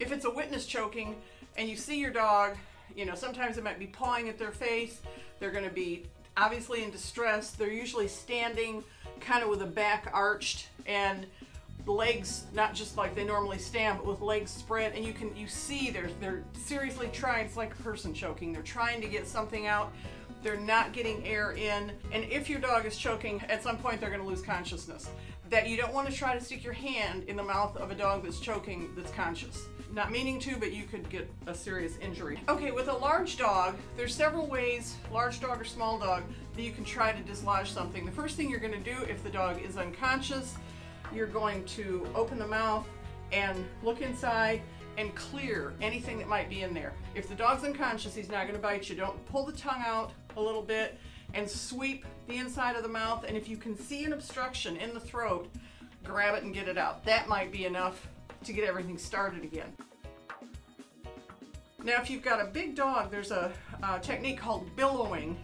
If it's a witness choking and you see your dog, you know, sometimes it might be pawing at their face. They're going to be obviously in distress. They're usually standing kind of with a back arched and legs not just like they normally stand, but with legs spread, and you see they're seriously trying. It's like a person choking. They're trying to get something out. They're not getting air in, and if your dog is choking, at some point they're going to lose consciousness. That you don't want to try to stick your hand in the mouth of a dog that's choking that's conscious. Not meaning to, but you could get a serious injury. Okay, with a large dog, there's several ways, large dog or small dog, that you can try to dislodge something. The first thing you're going to do if the dog is unconscious, you're going to open the mouth and look inside and clear anything that might be in there. If the dog's unconscious, he's not going to bite you. Don't pull the tongue out a little bit and sweep the inside of the mouth, and if you can see an obstruction in the throat, grab it and get it out. That might be enough to get everything started again. Now if you've got a big dog, there's a technique called billowing,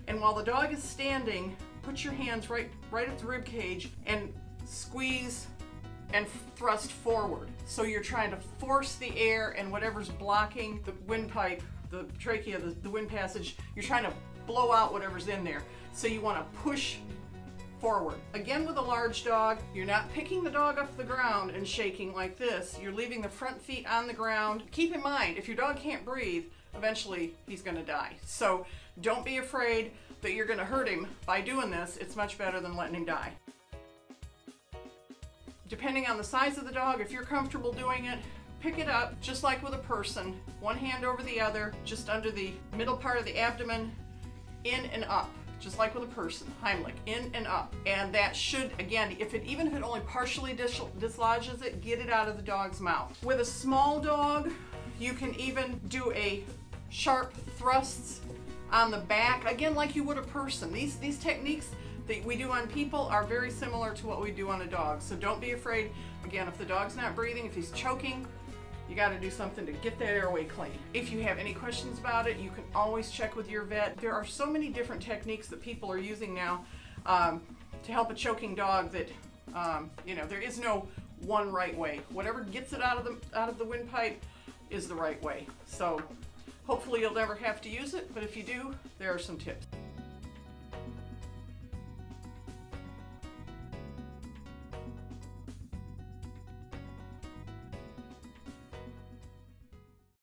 and while the dog is standing, put your hands right at the rib cage and squeeze and thrust forward. So you're trying to force the air and whatever's blocking the windpipe, the trachea, the wind passage, you're trying to blow out whatever's in there. So you want to push forward. Again, with a large dog, you're not picking the dog off the ground and shaking like this. You're leaving the front feet on the ground. Keep in mind, if your dog can't breathe, eventually he's going to die. So don't be afraid that you're going to hurt him by doing this. It's much better than letting him die. Depending on the size of the dog, if you're comfortable doing it, pick it up just like with a person, one hand over the other, just under the middle part of the abdomen, in and up, just like with a person, Heimlich, in and up. And that should, again, even if it only partially dislodges it, get it out of the dog's mouth. With a small dog, you can even do a sharp thrusts on the back, again like you would a person. These techniques that we do on people are very similar to what we do on a dog. So don't be afraid. Again, if the dog's not breathing, if he's choking, you got to do something to get that airway clean. If you have any questions about it, you can always check with your vet. There are so many different techniques that people are using now to help a choking dog that you know, there is no one right way. Whatever gets it out of the windpipe is the right way. So hopefully you'll never have to use it, but if you do, there are some tips.